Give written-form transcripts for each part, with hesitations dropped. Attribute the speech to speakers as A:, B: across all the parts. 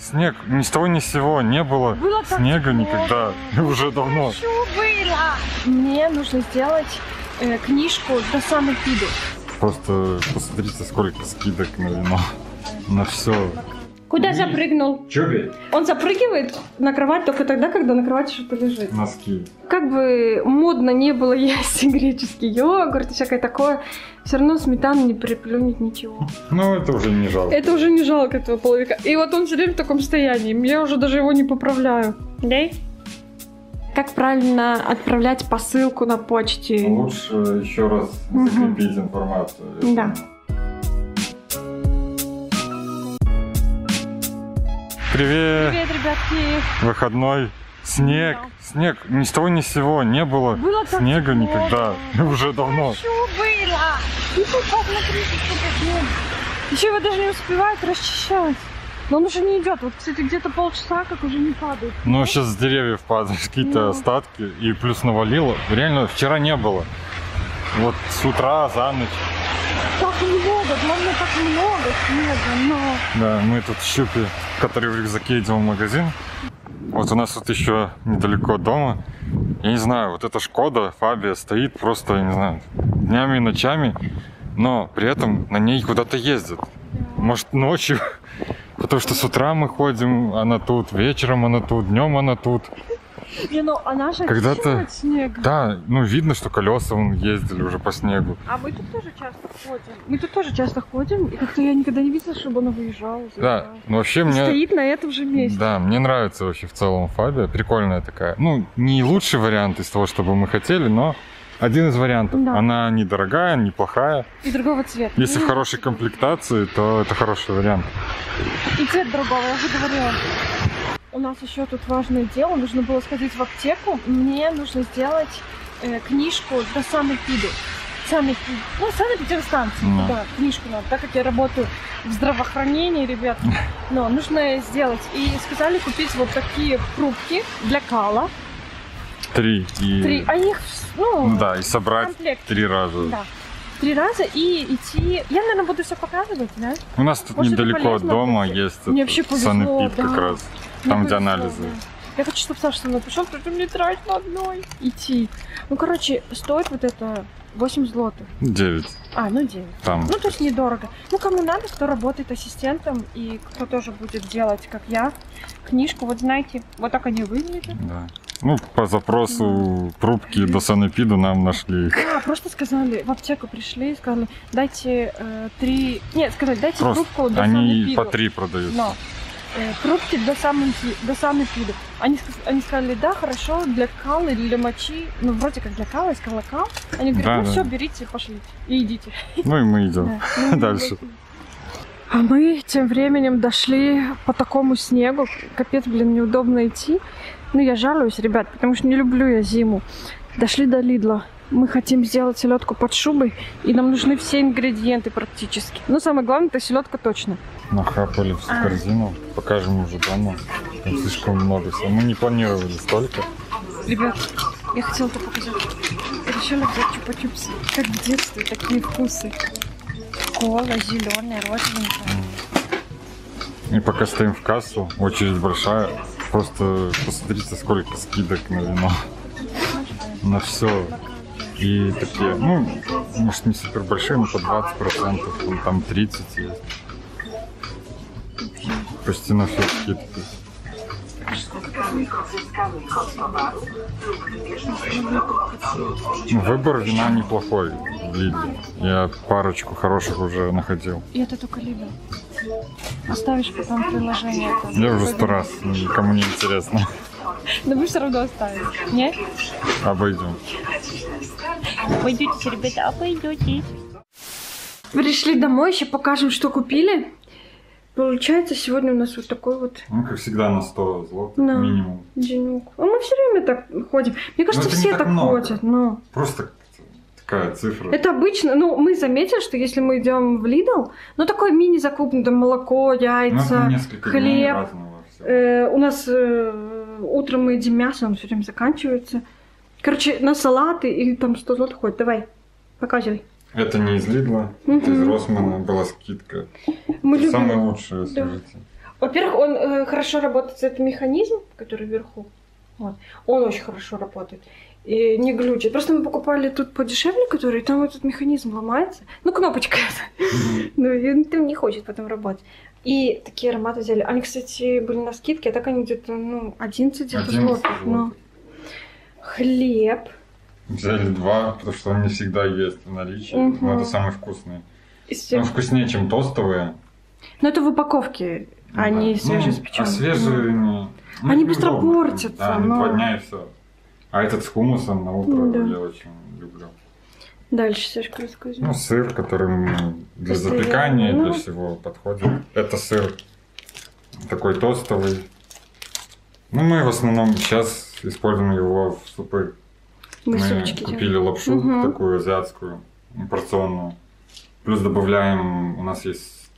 A: снег. Ни с того ни с сего не было снега никогда. Уже давно.
B: Мне нужно сделать книжку до самых видов.
A: Просто посмотрите, сколько скидок на вино. На все.
B: Куда запрыгнул?
A: Чоби?
B: Он запрыгивает на кровать только тогда, когда на кровати что-то лежит.
A: Носки.
B: Как бы модно не было есть греческий йогурт и всякое такое, все равно сметану не переплюнет ничего.
A: Ну, это уже не жалко.
B: Это уже не жалко этого половика. И вот он все время в таком состоянии. Я уже даже его не поправляю. Да? Как правильно отправлять посылку на почте?
A: Лучше еще раз закрепить информацию.
B: Да.
A: Привет!
B: Привет, ребятки!
A: Выходной. Снег.
B: Да.
A: Снег. Ни с того ни с сего не было снега никогда. Уже давно.
B: Еще его даже не успевают расчищать. Но он уже не идет. Вот, кстати, где-то полчаса, как уже не падает.
A: Ну, сейчас с деревьев падают какие-то остатки. И плюс навалило. Реально, вчера не было. Вот с утра, за ночь.
B: Так много, главное, так много снега, но...
A: Да, мы тут с Щупи, который в рюкзаке, идем в магазин. Вот у нас тут еще недалеко от дома. Я не знаю, вот эта Шкода Фабия стоит просто, я не знаю, днями и ночами. Но при этом на ней куда-то ездят. Может, ночью. Потому что с утра мы ходим, она тут, вечером она тут, днем она тут.
B: Не, ну она же
A: когда-то
B: снег.
A: Да, ну видно, что колеса вон ездили уже по снегу.
B: А мы тут тоже часто ходим. Мы тут тоже часто ходим, и как-то я никогда не видела, чтобы она выезжала.
A: Да, ну вообще мне...
B: Стоит на этом же месте.
A: Да, мне нравится вообще в целом Фабия, прикольная такая. Ну, не лучший вариант из того, что бы мы хотели, но один из вариантов. Да. Она недорогая, неплохая.
B: И другого цвета.
A: Если в хорошей комплектации, то это хороший вариант.
B: И цвет другого, я уже говорила. У нас еще тут важное дело, нужно было сходить в аптеку. Мне нужно сделать книжку до санэпиду. Ну, санэпидстанции, да, книжку надо, так как я работаю в здравоохранении, ребят. Но нужно сделать. И сказали купить вот такие пробки для кала.
A: Три.
B: А их, ну
A: да, и собрать комплект. 3 раза.
B: Да. 3 раза и идти. Я, наверное, буду все показывать, да?
A: У нас тут может, недалеко от дома есть санэпид как раз. Там, где анализы. Да.
B: Я хочу, чтобы Саша со мной пришел, потому что мне страшно одной идти. Ну, короче, стоит вот это 8 злотых. 9. А, ну 9.
A: Там.
B: Ну, то есть недорого. Ну, кому надо, кто работает ассистентом и кто тоже будет делать, как я, книжку. Вот знаете, вот так они выглядят. Да.
A: Ну, по запросу трубки до санэпида нам нашли.
B: Да, просто сказали, в аптеку пришли, сказали, дайте 3... Нет, сказали, дайте просто трубку до санэпида.
A: Они по 3 продают.
B: Но. Трубки до санэпида. Они сказали, да, хорошо, для кала или для мочи. Ну, вроде как для кала, я сказала кал. Они говорят, да, ну все, берите, пошлите и идите.
A: Ну и мы идем дальше.
B: А мы тем временем дошли по такому снегу. Капец, блин, неудобно идти. Ну, я жалуюсь, ребят, потому что не люблю я зиму. Дошли до Лидла. Мы хотим сделать селедку под шубой, и нам нужны все ингредиенты практически. Но самое главное, это селедка точно.
A: Нахапали всю корзину, покажем уже дома. Там слишком много всего. Мы не планировали столько.
B: Ребят, я хотела это показать. Решила взять чупа-чупсы. Как в детстве, такие вкусы. Кола, зеленая, розовенькая.
A: И пока стоим в кассу, очередь большая. Просто посмотрите, сколько скидок на вино. На все. И такие, ну, может, не супер большие, но по 20%, там 30% есть. Почти на все скидки. Выбор вина неплохой в Лидле. Я парочку хороших уже находил.
B: И это только Лидл. Оставишь потом приложение.
A: Я уже 100 раз, никому не интересно.
B: Но вы все равно оставите, нет?
A: Обойдем.
B: Обойдетесь, ребята, обойдетесь. Пришли домой, еще покажем, что купили. Получается, сегодня у нас вот такой вот...
A: Ну, как всегда, на 100 злотых минимум.
B: Денег. А мы все время так ходим. Мне кажется, все так ходят, но...
A: Просто такая цифра.
B: Это обычно, ну, мы заметили, что если мы идем в Lidl, ну, такой мини-закуп, там, молоко, яйца, хлеб. У нас утром мы едим мясо, он все время заканчивается. Короче, на салаты и там 100 злотых ходит. Давай, показывай.
A: Это не из Лидла, это из Росмана была скидка. Самое лучшее, скажите.
B: Во-первых, он хорошо работает, это механизм, который вверху. Вот. Он очень хорошо работает. И не глючит. Просто мы покупали тут подешевле, который, там этот механизм ломается. Ну, кнопочка. Ну, и он там не хочет потом работать. И такие ароматы взяли. Они, кстати, были на скидке, а так они где-то, 11 где-то злотых. Но... Хлеб.
A: Взяли 2, потому что он не всегда есть в наличии. Но это самые вкусные. Он вкуснее, чем тостовые.
B: Но это в упаковке, а не свежеиспеченные.
A: А свежие...
B: Они быстро портятся.
A: Да, 2 дня и все. А этот с хумусом на утро я очень люблю.
B: Дальше, Сашка, расскажи.
A: Сыр, который для запекания, для всего подходит. Это сыр такой тостовый. Мы в основном сейчас используем его в супы. Мы купили лапшу такую азиатскую, порционную. Плюс добавляем, у нас есть,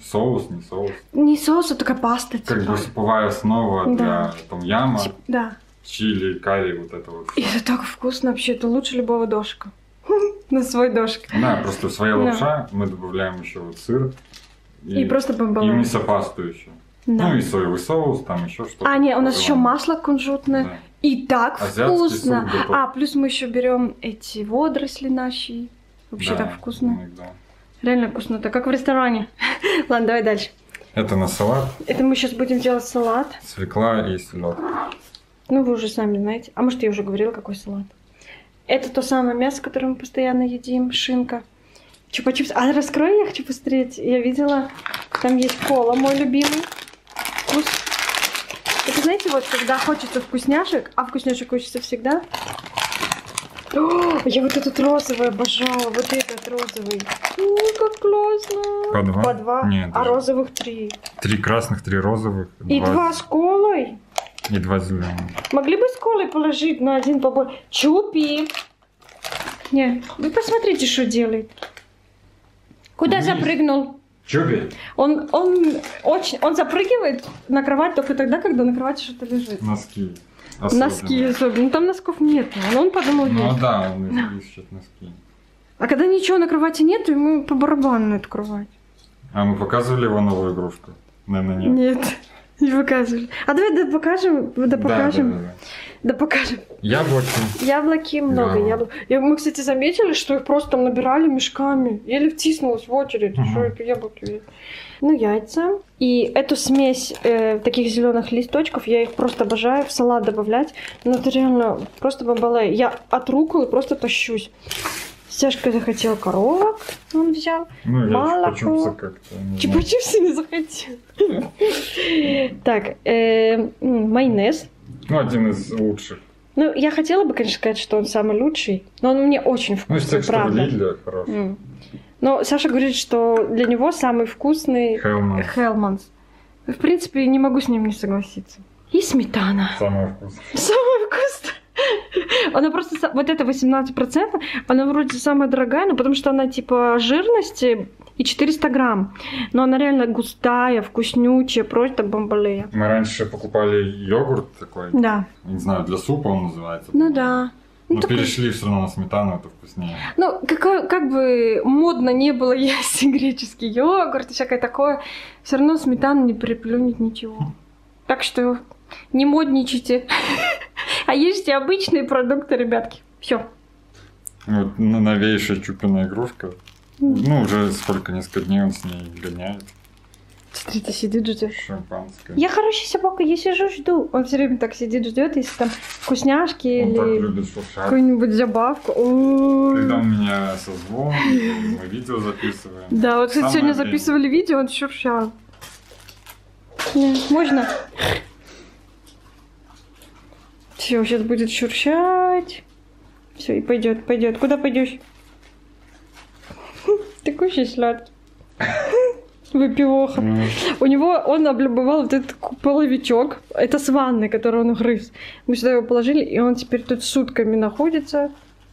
A: соус, не соус.
B: Не соус, а такая паста.
A: Как бы суповая основа для том-яма.
B: Да.
A: Чили, карри, вот это вот.
B: И это так вкусно вообще, это лучше любого дошика. На свой дошик.
A: Да, просто своя лапша, мы добавляем еще вот сыр.
B: И просто бомбалай.
A: И мисо-пасту еще.
B: Да.
A: И соевый соус, там еще что-то.
B: А, нет, у нас еще масло кунжутное. Да. И так
A: азиатский
B: вкусно. Плюс мы еще берем эти водоросли наши. Вообще так вкусно.
A: Иногда.
B: Реально вкусно. Это как в ресторане. Ладно, давай дальше.
A: Это на салат.
B: Это мы сейчас будем делать салат.
A: Свекла и селедка.
B: Вы уже сами знаете. А может, я уже говорила, какой салат. Это то самое мясо, которое мы постоянно едим. Шинка. Чупа-чупс. А раскрой, я хочу посмотреть. Я видела, там есть кола, мой любимый. Вкус. Это, знаете, вот когда хочется вкусняшек, а вкусняшек хочется всегда. О, я вот этот розовый обожала. Вот этот розовый. Ой, как классно.
A: По 2?
B: По 2.
A: Нет,
B: а розовых 3.
A: 3 красных, 3 розовых.
B: И 2 с колой.
A: И 2 зеленых.
B: Могли бы с колой положить на один побольше. Чупи. Не, вы посмотрите, что делает. Куда запрыгнул?
A: Чупи?
B: Он запрыгивает на кровать только тогда, когда на кровати что-то лежит.
A: Носки. Особенно.
B: Носки особенно. Ну там носков нет. Но он подумал, есть.
A: Ну да, он ищет носки.
B: А когда ничего на кровати нет, ему по барабану на эту кровать.
A: А мы показывали его новую игрушку? Наверное, нет.
B: Нет. Не показывали. А давай покажем. Да покажем. Яблоки, много яблок. Мы, кстати, заметили, что их просто там набирали мешками. Еле втиснулась в очередь, что это яблоки. Яйца. И эту смесь таких зеленых листочков, я их просто обожаю в салат добавлять. Но это реально просто бомбалей. Я от руколы просто тащусь. Сашка захотел коровок, он взял.
A: Я чупа-чупсы как-то.
B: Чупа-чупсы не захотел. Так, майонез.
A: Один из лучших.
B: Я хотела бы, конечно, сказать, что он самый лучший, но он мне очень вкусный,
A: из тех,
B: правда.
A: Что в Лидле, хороший.
B: Но Саша говорит, что для него самый вкусный Хелманс. В принципе, не могу с ним не согласиться. И сметана.
A: Самое вкусное.
B: Самое вкусное. Она просто, вот это 18%, она вроде самая дорогая, но потому что она типа жирности и 400 грамм. Но она реально густая, вкуснючая, просто бомбалея.
A: Мы раньше покупали йогурт такой.
B: Да.
A: Не знаю, для супа он называется.
B: Да.
A: Мы перешли все равно на сметану, это вкуснее.
B: Как бы модно не было есть греческий йогурт и всякое такое, все равно сметану не переплюнет ничего. Так что не модничайте, а ешьте обычные продукты, ребятки. Все.
A: Вот новейшая Чупина игрушка. Уже несколько дней он с ней гоняет.
B: Смотрите, сидит, ждет.
A: Шампанское.
B: Я хорошая собака, я сижу, жду. Он все время так сидит, ждет, если там вкусняшки
A: он
B: или
A: так любит шуршать.
B: Какую-нибудь забавку.
A: Когда у меня созвон, мы видео записываем.
B: Да, вот кстати, сегодня записывали видео, он шуршал. Можно? Все, сейчас будет шуршать. Все, и пойдет. Куда пойдешь? Такой же сладкий. Выпивоха. У него, он облюбовал вот этот половичок. Это с ванны, который он грыз. Мы сюда его положили, и он теперь тут сутками находится.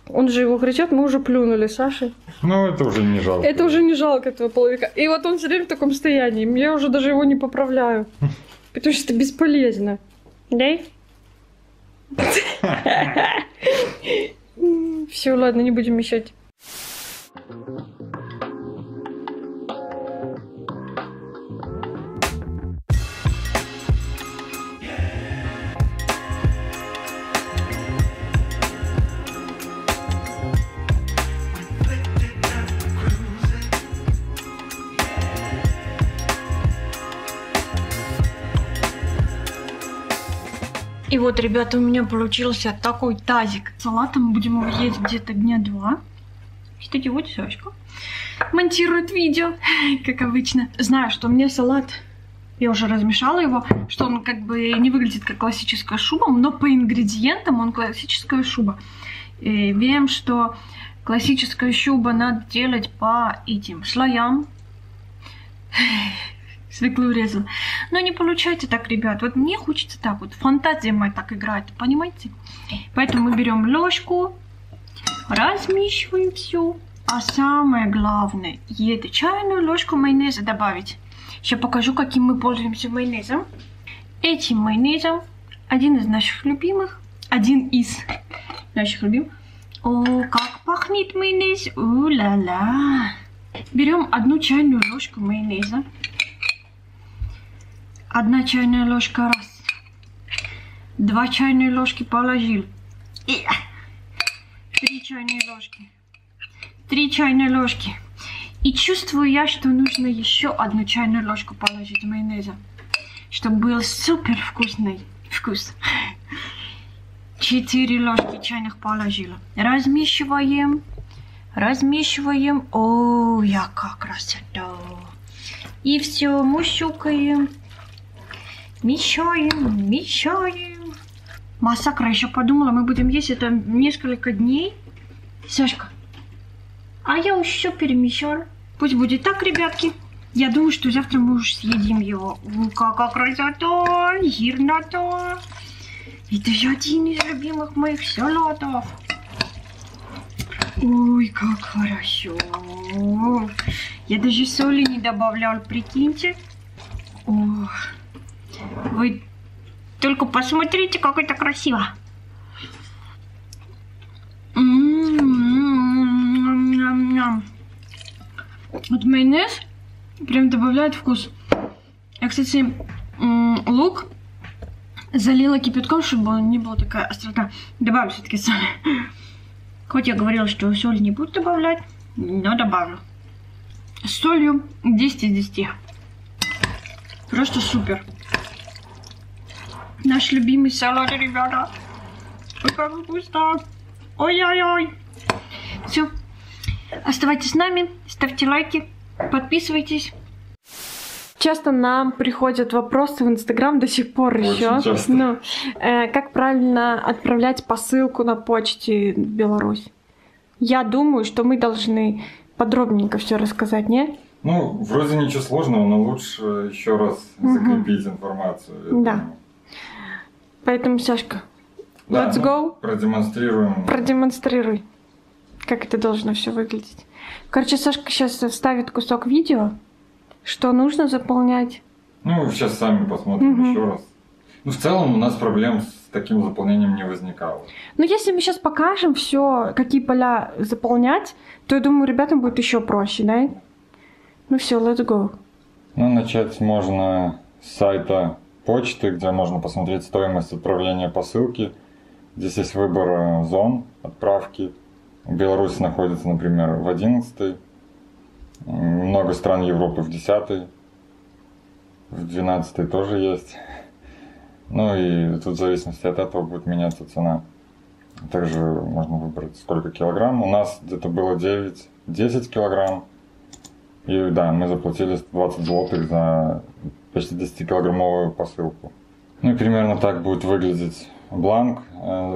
B: Он же его грызет, мы уже плюнули Сашей.
A: Это уже не жалко.
B: Это уже не жалко этого половика. И вот он все время в таком состоянии. Я уже даже его не поправляю. Потому что это бесполезно. Да? Все, ладно, не будем мешать. И вот, ребята, у меня получился такой тазик. Салатом мы будем его есть где-то дня 2. Кстати, вот Сашка монтирует видео, как обычно. Знаю, что у меня салат, я уже размешала его, что он как бы не выглядит как классическая шуба, но по ингредиентам он классическая шуба. И вем, что классическая шуба надо делать по этим слоям. Свеклу резала. Но не получается так, ребят. Вот мне хочется так вот. Фантазия моя так играет, понимаете? Поэтому мы берем ложку, размешиваем все. А самое главное, эту чайную ложку майонеза добавить. Сейчас покажу, каким мы пользуемся майонезом. Этим майонезом один из наших любимых. О, как пахнет майонез. У-ла-ла. Берем 1 чайную ложку майонеза. 1 чайная ложка раз. 2 чайные ложки положил. 3 чайные ложки. 3 чайные ложки. И чувствую я, что нужно еще 1 чайную ложку положить майонеза, чтобы был супер вкусный вкус. 4 ложки чайных положила. Размешиваем. Размешиваем. О, яка красота. И все, мущукаем. Мешаем, мешаем. Массакра, еще подумала, мы будем есть это несколько дней. Сашка, а я еще перемешала. Пусть будет так, ребятки. Я думаю, что завтра мы уже съедим его. Какая красота, жирнота. Это же один из любимых моих салатов. Ой, как хорошо. Я даже соли не добавлял, прикиньте. Ох. Вы только посмотрите, как это красиво. Вот майонез прям добавляет вкус. Я, кстати, лук залила кипятком, чтобы не была такая острота. Добавлю все-таки соль. Хоть я говорила, что соль не буду добавлять, но добавлю. С солью 10 из 10. Просто супер. Наш любимый салат, ребята. Ой, как вкусно. Ой-ой-ой. Все. Оставайтесь с нами, ставьте лайки, подписывайтесь. Часто нам приходят вопросы в Инстаграм до сих пор еще. Ну, как правильно отправлять посылку на почте в Беларусь? Я думаю, что мы должны подробненько все рассказать, не?
A: Ну, вроде ничего сложного, но лучше еще раз закрепить информацию.
B: Да. Поэтому, Сашка,
A: да,
B: let's go.
A: Продемонстрируем.
B: Продемонстрируй, как это должно все выглядеть. Короче, Сашка сейчас вставит кусок видео, что нужно заполнять. Ну, сейчас сами посмотрим еще раз. Ну, в целом у нас проблем с таким заполнением не возникало. Ну, если мы сейчас покажем все, какие поля заполнять, то, я думаю, ребятам будет еще проще, да? Ну все, let's go. Ну, начать можно с сайта почты, где можно посмотреть стоимость отправления посылки. Здесь есть выбор зон отправки. Беларусь находится, например, в 11-й. Много стран Европы в 10-й. В 12-й тоже есть. Ну и тут в зависимости от этого будет меняться цена. Также можно выбрать сколько килограмм. У нас где-то было 9-10 килограмм. И да, мы заплатили 20 злотых за почти 10-килограммовую посылку. Ну и примерно так будет выглядеть бланк,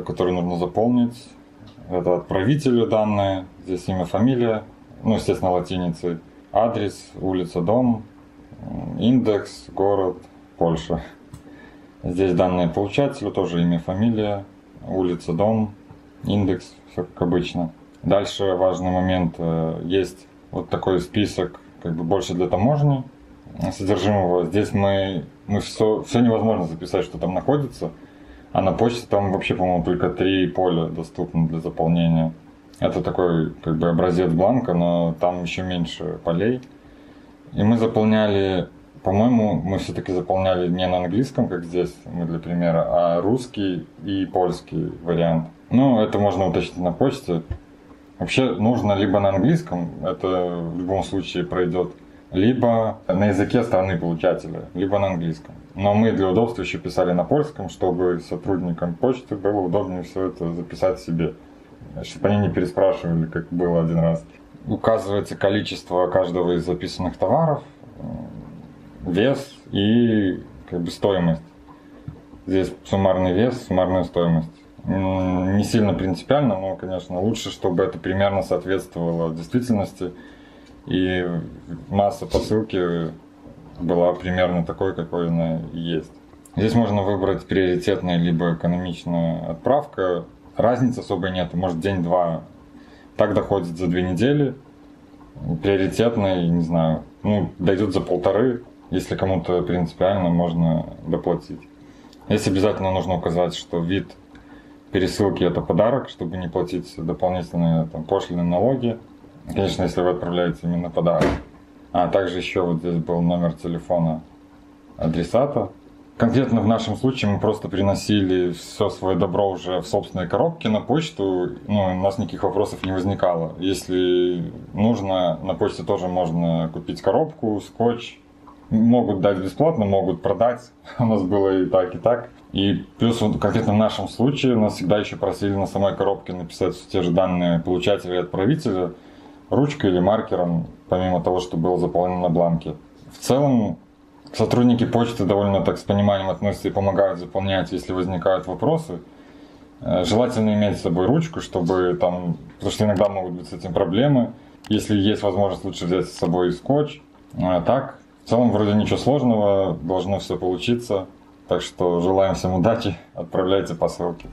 B: который нужно заполнить. Это отправителю данные, здесь имя, фамилия, ну, естественно, латиницей, адрес, улица, дом, индекс, город, Польша. Здесь данные получателя, тоже имя, фамилия, улица, дом, индекс, все как обычно. Дальше важный момент, есть вот такой список, как бы больше для таможни содержимого. Здесь мы все невозможно записать, что там находится. А на почте там вообще, по-моему, только 3 поля доступны для заполнения. Это такой как бы образец бланка, но там еще меньше полей. И мы заполняли, по-моему, мы все-таки заполняли не на английском, как здесь мы для примера, а русский и польский вариант. Ну, это можно уточнить на почте. Вообще нужно либо на английском, это в любом случае пройдет, либо на языке страны получателя, либо на английском.
A: Но мы для удобства еще писали на польском, чтобы сотрудникам почты было удобнее все это записать себе, чтобы они не переспрашивали, как было один раз. Указывается количество каждого из записанных товаров, вес и как бы стоимость. Здесь суммарный вес, суммарная стоимость. Не сильно принципиально, но, конечно, лучше, чтобы это примерно соответствовало действительности. И масса посылки была примерно такой, какой она и есть. Здесь можно выбрать приоритетная либо экономичная отправка. Разницы особой нет, может день-два. Так доходит за 2 недели. Приоритетная, не знаю, дойдет за 1,5. Если кому-то принципиально, можно доплатить. Здесь обязательно нужно указать, что вид пересылки это подарок, чтобы не платить дополнительные пошлины, налоги. Конечно, если вы отправляете именно подарок. А также еще вот здесь был номер телефона адресата. Конкретно в нашем случае мы просто приносили все свое добро уже в собственной коробке на почту. У нас никаких вопросов не возникало. Если нужно, на почте тоже можно купить коробку, скотч. Могут дать бесплатно, могут продать. У нас было и так, и так. И плюс вот конкретно в нашем случае нас всегда еще просили на самой коробке написать те же данные получателя и отправителя ручкой или маркером, помимо того, что было заполнено на бланке. В целом, сотрудники почты довольно так с пониманием относятся и помогают заполнять, если возникают вопросы. Желательно иметь с собой ручку, чтобы потому что иногда могут быть с этим проблемы. Если есть возможность, лучше взять с собой скотч. А так, в целом, вроде ничего сложного, должно все получиться. Так что желаем всем удачи, отправляйте посылки.